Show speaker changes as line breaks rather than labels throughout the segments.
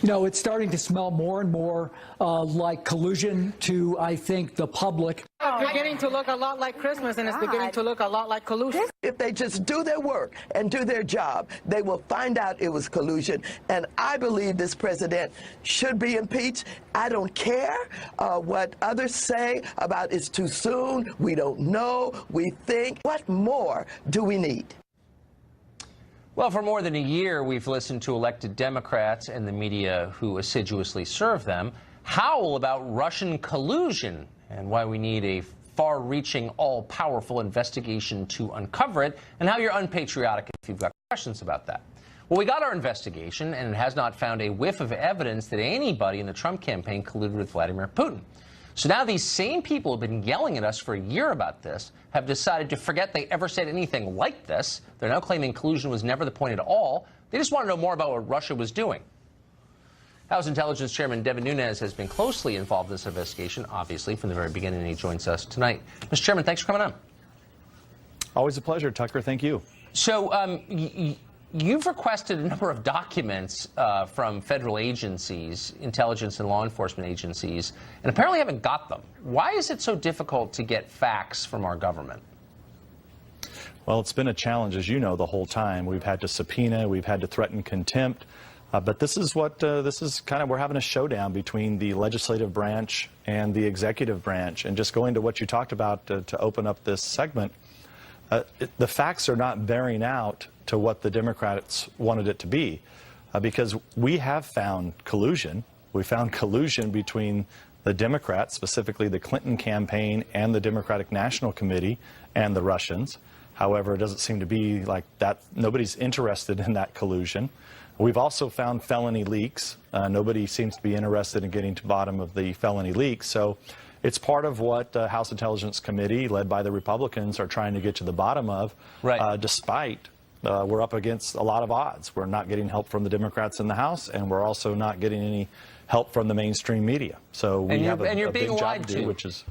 No, it's starting to smell more and more like collusion to, I think, the public.
It's beginning to look a lot like Christmas, and it's beginning to look a lot like collusion.
If they just do their work and do their job, they will find out it was collusion. And I believe this president should be impeached. I don't care what others say about it's too soon, we don't know, we think. What more do we need?
Well, for more than a year, we've listened to elected Democrats and the media who assiduously serve them howl about Russian collusion and why we need a far-reaching, all-powerful investigation to uncover it, and how you're unpatriotic if you've got questions about that. Well, we got our investigation, and it has not found a whiff of evidence that anybody in the Trump campaign colluded with Vladimir Putin. So now these same people who have been yelling at us for a year about this have decided to forget they ever said anything like this. They're now claiming collusion was never the point at all. They just want to know more about what Russia was doing. House Intelligence Chairman Devin Nunes has been closely involved in this investigation, obviously, from the very beginning, and he joins us tonight. Mr. Chairman, thanks for coming on.
Always a pleasure, Tucker. Thank you.
So you've requested a number of documents from federal agencies, intelligence and law enforcement agencies, and apparently haven't got them. Why is it so difficult to get facts from our government?
Well, it's been a challenge, as you know, the whole time. We've had to subpoena, we've had to threaten contempt. But this is kind of, we're having a showdown between the legislative branch and the executive branch. And just going to what you talked about to open up this segment, the facts are not bearing out to what the Democrats wanted it to be, because we have found collusion. We found collusion between the Democrats, specifically the Clinton campaign and the Democratic National Committee, and the Russians. However, it doesn't seem to be like that. Nobody's interested in that collusion. We've also found felony leaks. Nobody seems to be interested in getting to the bottom of the felony leaks. So it's part of what House Intelligence Committee, led by the Republicans, are trying to get to the bottom of, right. Despite we're up against a lot of odds. We're not getting help from the Democrats in the House, and we're also not getting any help from the mainstream media. So we have a big job to do, which is...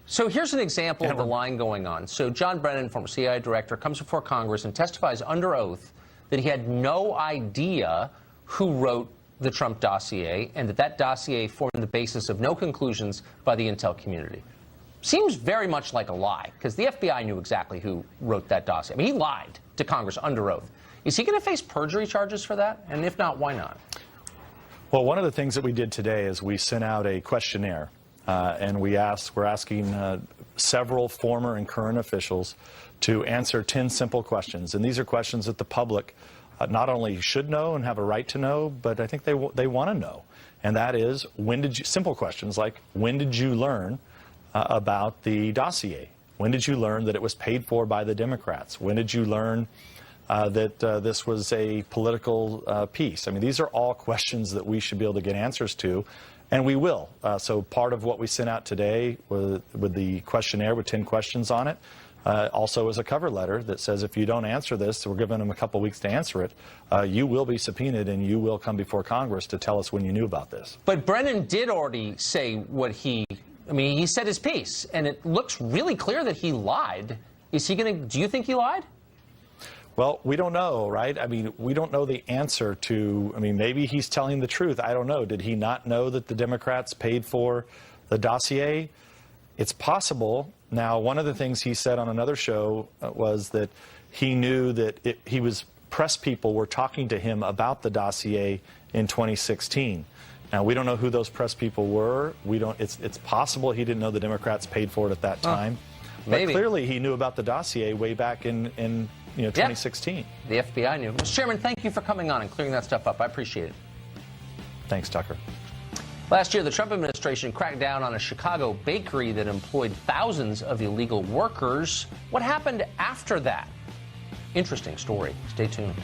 So here's an example of the line going on. So John Brennan, former CIA director, comes before Congress and testifies under oath that he had no idea who wrote the Trump dossier, and that dossier formed the basis of no conclusions by the intel community. Seems very much like a lie, because the FBI knew exactly who wrote that dossier. I mean, he lied to Congress under oath. Is he going to face perjury charges for that? And if not, why not?
Well, one of the things that we did today is we sent out a questionnaire, and we're asking several former and current officials to answer 10 simple questions. And these are questions that the public not only should know and have a right to know, but I think they want to know. And that is, simple questions like, when did you learn about the dossier? When did you learn that it was paid for by the Democrats? When did you learn that this was a political piece? I mean, these are all questions that we should be able to get answers to, and we will. So part of what we sent out today with the questionnaire with 10 questions on it, also is a cover letter that says if you don't answer this, we're giving them a couple weeks to answer it, you will be subpoenaed and you will come before Congress to tell us when you knew about this.
But Brennan did already say what he said his piece, and it looks really clear that he lied. Is he going to, do you think he lied?
Well, we don't know, right? I mean, we don't know the answer to, I mean, maybe he's telling the truth. I don't know. Did he not know that the Democrats paid for the dossier? It's possible. Now, one of the things he said on another show was that he knew that press people were talking to him about the dossier in 2016. Now, we don't know who those press people were. It's possible he didn't know the Democrats paid for it at that time. But clearly he knew about the dossier way back in 2016.
The FBI knew. Mr. Chairman, thank you for coming on and clearing that stuff up. I appreciate it.
Thanks, Tucker.
Last year, the Trump administration cracked down on a Chicago bakery that employed thousands of illegal workers. What happened after that? Interesting story. Stay tuned.